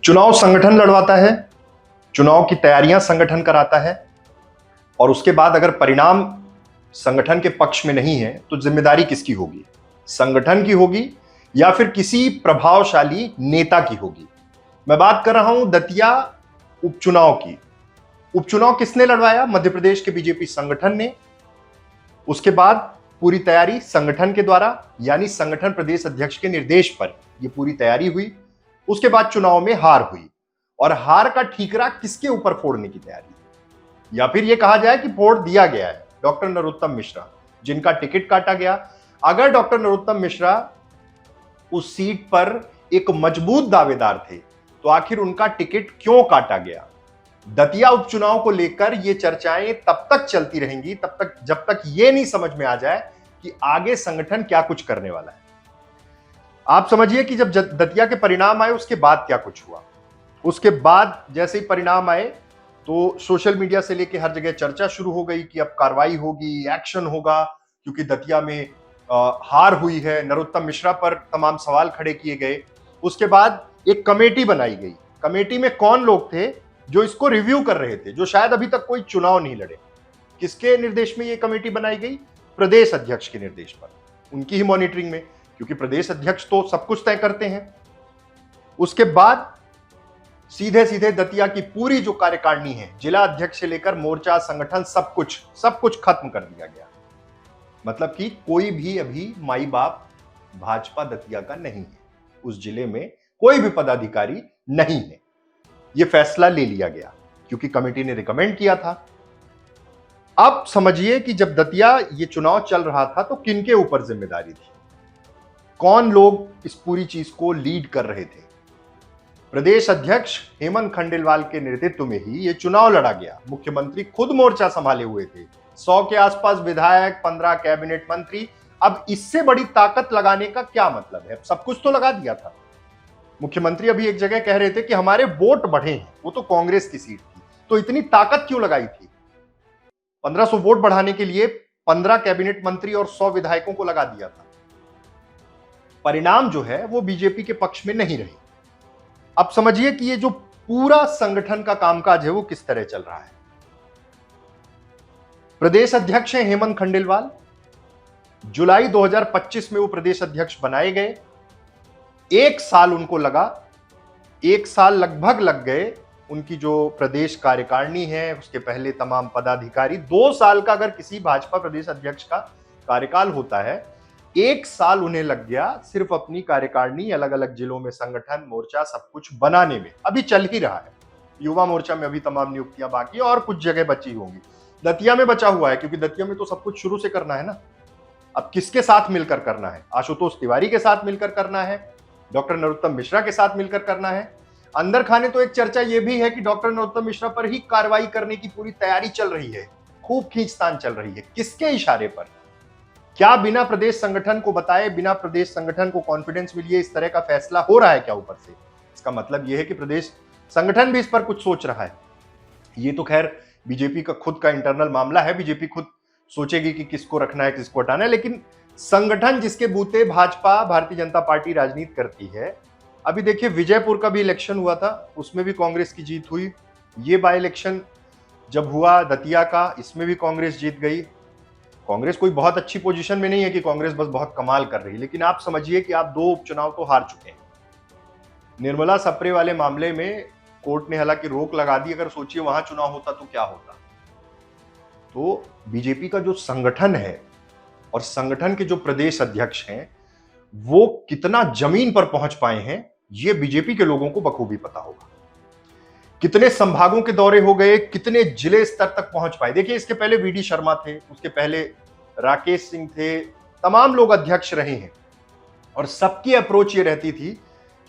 चुनाव संगठन लड़वाता है, चुनाव की तैयारियां संगठन कराता है, और उसके बाद अगर परिणाम संगठन के पक्ष में नहीं है तो जिम्मेदारी किसकी होगी? संगठन की होगी या फिर किसी प्रभावशाली नेता की होगी? मैं बात कर रहा हूं दतिया उपचुनाव की। उपचुनाव किसने लड़वाया? मध्य प्रदेश के बीजेपी संगठन ने। उसके बाद पूरी तैयारी संगठन के द्वारा, यानी संगठन प्रदेश अध्यक्ष के निर्देश पर यह पूरी तैयारी हुई। उसके बाद चुनाव में हार हुई, और हार का ठीकरा किसके ऊपर फोड़ने की तैयारी? या फिर यह कहा जाए कि फोड़ दिया गया है डॉक्टर नरोत्तम मिश्रा, जिनका टिकट काटा गया। अगर डॉक्टर नरोत्तम मिश्रा उस सीट पर एक मजबूत दावेदार थे तो आखिर उनका टिकट क्यों काटा गया? दतिया उपचुनाव को लेकर ये चर्चाएं तब तक चलती रहेंगी तब तक जब तक ये नहीं समझ में आ जाए कि आगे संगठन क्या कुछ करने वाला है। आप समझिए कि जब दतिया के परिणाम आए उसके बाद क्या कुछ हुआ। उसके बाद जैसे ही परिणाम आए तो सोशल मीडिया से लेके हर जगह चर्चा शुरू हो गई कि अब कार्रवाई होगी, एक्शन होगा, क्योंकि दतिया में हार हुई है। नरोत्तम मिश्रा पर तमाम सवाल खड़े किए गए। उसके बाद एक कमेटी बनाई गई। कमेटी में कौन लोग थे जो इसको रिव्यू कर रहे थे, जो शायद अभी तक कोई चुनाव नहीं लड़े? किसके निर्देश में यह कमेटी बनाई गई? प्रदेश अध्यक्ष के निर्देश पर, उनकी ही मॉनिटरिंग में, क्योंकि प्रदेश अध्यक्ष तो सब कुछ तय करते हैं। उसके बाद सीधे सीधे दतिया की पूरी जो कार्यकारिणी है, जिला अध्यक्ष से लेकर मोर्चा, संगठन, सब कुछ खत्म कर दिया गया। मतलब कि कोई भी अभी माई बाप भाजपा दतिया का नहीं है। उस जिले में कोई भी पदाधिकारी नहीं है। यह फैसला ले लिया गया क्योंकि कमेटी ने रिकमेंड किया था। अब समझिए कि जब दतिया ये चुनाव चल रहा था तो किनके ऊपर जिम्मेदारी थी? कौन लोग इस पूरी चीज को लीड कर रहे थे? प्रदेश अध्यक्ष हेमंत खंडेलवाल के नेतृत्व में ही यह चुनाव लड़ा गया। मुख्यमंत्री खुद मोर्चा संभाले हुए थे। 100 के आसपास विधायक, 15 कैबिनेट मंत्री। अब इससे बड़ी ताकत लगाने का क्या मतलब है? सब कुछ तो लगा दिया था। मुख्यमंत्री अभी एक जगह कह रहे थे कि हमारे वोट बढ़े हैं, वो तो कांग्रेस की सीट थी, तो इतनी ताकत क्यों लगाई थी? 1500 वोट बढ़ाने के लिए 15 कैबिनेट मंत्री और 100 विधायकों को लगा दिया था। परिणाम जो है वो बीजेपी के पक्ष में नहीं रहे। अब समझिए कि ये जो पूरा संगठन का कामकाज है वो किस तरह चल रहा है। प्रदेश अध्यक्ष हैं हेमंत खंडेलवाल। जुलाई 2025 में वो प्रदेश अध्यक्ष बनाए गए। 1 साल उनको लगा, 1 साल लगभग लग गए। उनकी जो प्रदेश कार्यकारिणी है, उसके पहले तमाम पदाधिकारी, 2 साल का अगर किसी भाजपा प्रदेश अध्यक्ष का कार्यकाल होता है, 1 साल उन्हें लग गया सिर्फ अपनी कार्यकारिणी, अलग अलग जिलों में संगठन, मोर्चा, सब कुछ बनाने में। अभी चल ही रहा है। युवा मोर्चा में अभी तमाम नियुक्तियां बाकी है और कुछ जगह बची होंगी। दतिया में बचा हुआ है क्योंकि दतिया में तो सब कुछ शुरू से करना है ना। अब किसके साथ मिलकर करना है? आशुतोष तिवारी के साथ मिलकर करना है, डॉक्टर नरोत्तम मिश्रा के साथ मिलकर करना है। अंदर खाने तो एक चर्चा यह भी है कि डॉक्टर नरोत्तम मिश्रा पर ही कार्रवाई करने की पूरी तैयारी चल रही है, खूब खींचतान चल रही है। किसके इशारे पर? क्या बिना प्रदेश संगठन को बताए, बिना प्रदेश संगठन को कॉन्फिडेंस मिलिए इस तरह का फैसला हो रहा है क्या ऊपर से? इसका मतलब यह है कि प्रदेश संगठन भी इस पर कुछ सोच रहा है। ये तो खैर बीजेपी का खुद का इंटरनल मामला है। बीजेपी खुद सोचेगी कि किसको रखना है, किसको हटाना है, लेकिन संगठन जिसके बूते भाजपा, भारतीय जनता पार्टी राजनीति करती है। अभी देखिए, विजयपुर का भी इलेक्शन हुआ था, उसमें भी कांग्रेस की जीत हुई। ये बाय इलेक्शन जब हुआ दतिया का, इसमें भी कांग्रेस जीत गई। कांग्रेस कोई बहुत अच्छी पोजीशन में नहीं है कि कांग्रेस बस बहुत कमाल कर रही है, लेकिन आप समझिए कि आप 2 उपचुनाव तो हार चुके हैं। निर्मला सप्रे वाले मामले में कोर्ट ने हालांकि रोक लगा दी। अगर सोचिए वहां चुनाव होता तो क्या होता। तो बीजेपी का जो संगठन है और संगठन के जो प्रदेश अध्यक्ष हैं, वो कितना जमीन पर पहुंच पाए हैं, ये बीजेपी के लोगों को बखूबी पता होगा। कितने संभागों के दौरे हो गए, कितने जिले स्तर तक पहुंच पाए। देखिए, इसके पहले वीडी शर्मा थे, उसके पहले राकेश सिंह थे, तमाम लोग अध्यक्ष रहे हैं, और सबकी अप्रोच ये रहती थी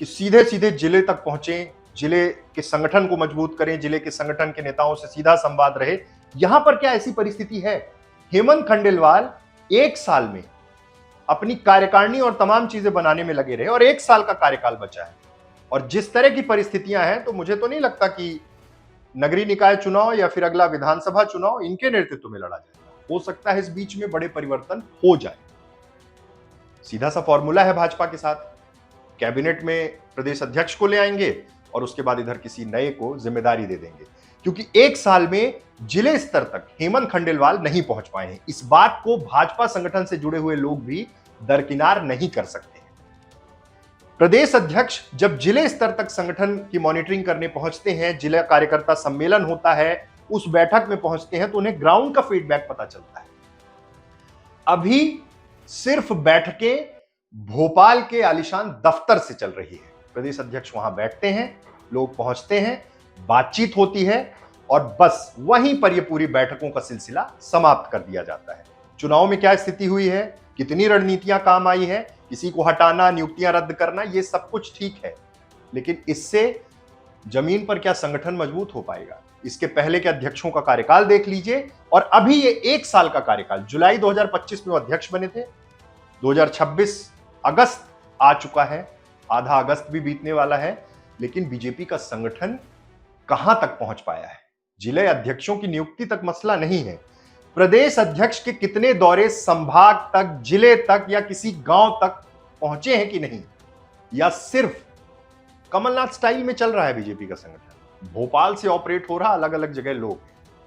कि सीधे सीधे जिले तक पहुंचे, जिले के संगठन को मजबूत करें, जिले के संगठन के नेताओं से सीधा संवाद रहे। यहां पर क्या ऐसी परिस्थिति है? हेमंत खंडेलवाल 1 साल में अपनी कार्यकारिणी और तमाम चीजें बनाने में लगे रहे, और 1 साल का कार्यकाल बचा है। और जिस तरह की परिस्थितियां हैं, तो मुझे तो नहीं लगता कि नगरीय निकाय चुनाव या फिर अगला विधानसभा चुनाव इनके नेतृत्व में लड़ा जाएगा। हो सकता है इस बीच में बड़े परिवर्तन हो जाए। सीधा सा फॉर्मूला है भाजपा के साथ। कैबिनेट में प्रदेश अध्यक्ष को ले आएंगे, और उसके बाद इधर किसी नए को जिम्मेदारी दे देंगे, क्योंकि एक साल में जिले स्तर तक हेमंत खंडेलवाल नहीं पहुंच पाए हैं। इस बात को भाजपा संगठन से जुड़े हुए लोग भी दरकिनार नहीं कर सकते हैं। प्रदेश अध्यक्ष जब जिले स्तर तक संगठन की मॉनिटरिंग करने पहुंचते हैं, जिला कार्यकर्ता सम्मेलन होता है, उस बैठक में पहुंचते हैं, तो उन्हें ग्राउंड का फीडबैक पता चलता है। अभी सिर्फ बैठकें भोपाल के आलीशान दफ्तर से चल रही है। प्रदेश अध्यक्ष वहां बैठते हैं, लोग पहुंचते हैं, बातचीत होती है और बस वहीं पर यह पूरी बैठकों का सिलसिला समाप्त कर दिया जाता है। चुनाव में क्या स्थिति हुई है, कितनी रणनीतियां काम आई है, किसी को हटाना, नियुक्तियां रद्द करना, यह सब कुछ ठीक है, लेकिन इससे जमीन पर क्या संगठन मजबूत हो पाएगा? इसके पहले के अध्यक्षों का कार्यकाल देख लीजिए और अभी ये 1 साल का कार्यकाल, जुलाई 2025 में वो अध्यक्ष बने थे, 2026 अगस्त आ चुका है, आधा अगस्त भी बीतने वाला है, लेकिन बीजेपी का संगठन कहां तक पहुंच पाया है? जिले अध्यक्षों की नियुक्ति तक मसला नहीं है, प्रदेश अध्यक्ष के कितने दौरे संभाग तक, जिले तक या किसी गांव तक पहुंचे हैं कि नहीं, या सिर्फ कमलनाथ स्टाइल में चल रहा है बीजेपी का संगठन? भोपाल से ऑपरेट हो रहा, अलग अलग जगह लोग।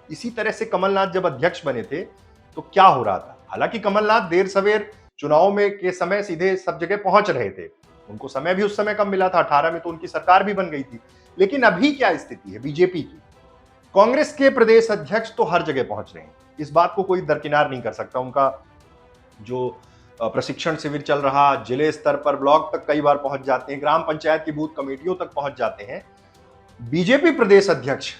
इसी तरह से कमलनाथ जब अध्यक्ष बने थे तो क्या हो रहा था? हालांकि कमलनाथ देर सवेर चुनाव में के समय सीधे सब जगह पहुंच रहे थे, उनको समय भी उस समय कम मिला था, 18 में तो उनकी सरकार भी बन गई थी। लेकिन अभी क्या स्थिति है बीजेपी की? कांग्रेस के प्रदेश अध्यक्ष तो हर जगह पहुंच रहे हैं, इस बात को कोई दरकिनार नहीं कर सकता। उनका जो प्रशिक्षण शिविर चल रहा, जिले स्तर पर ब्लॉक तक कई बार पहुंच जाते हैं, ग्राम पंचायत की बूथ कमेटियों तक पहुंच जाते हैं। बीजेपी प्रदेश अध्यक्ष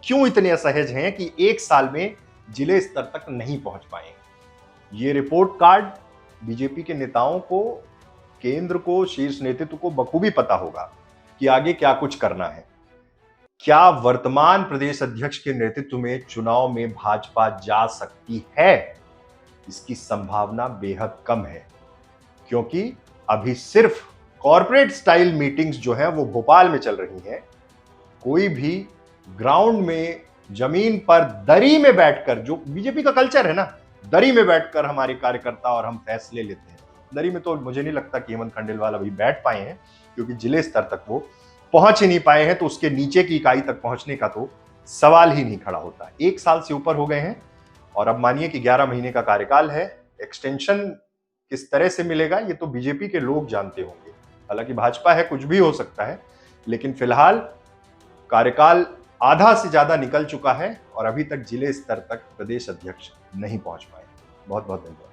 क्यों इतने असहज हैं कि 1 साल में जिले स्तर तक नहीं पहुंच पाए? ये रिपोर्ट कार्ड बीजेपी के नेताओं को, केंद्र को, शीर्ष नेतृत्व को बखूबी पता होगा कि आगे क्या कुछ करना है। क्या वर्तमान प्रदेश अध्यक्ष के नेतृत्व में चुनाव में भाजपा जा सकती है? इसकी संभावना बेहद कम है, क्योंकि अभी सिर्फ कॉर्पोरेट स्टाइल मीटिंग्स जो हैं वो भोपाल में चल रही हैं। कोई भी ग्राउंड में, जमीन पर दरी में बैठकर, जो बीजेपी का कल्चर है ना, दरी में बैठकर हमारे कार्यकर्ता और हम फैसले लेते हैं, दरी में तो मुझे नहीं लगता कि हेमंत खंडेलवाल अभी बैठ पाए हैं, क्योंकि जिले स्तर तक वो पहुंच ही नहीं पाए हैं, तो उसके नीचे की इकाई तक पहुंचने का तो सवाल ही नहीं खड़ा होता। 1 साल से ऊपर हो गए हैं और अब मानिए कि 11 महीने का कार्यकाल है। एक्सटेंशन किस तरह से मिलेगा ये तो बीजेपी के लोग जानते होंगे। हालांकि भाजपा है, कुछ भी हो सकता है, लेकिन फिलहाल कार्यकाल आधा से ज्यादा निकल चुका है और अभी तक जिले स्तर तक प्रदेश अध्यक्ष नहीं पहुंच पाए। बहुत बहुत धन्यवाद।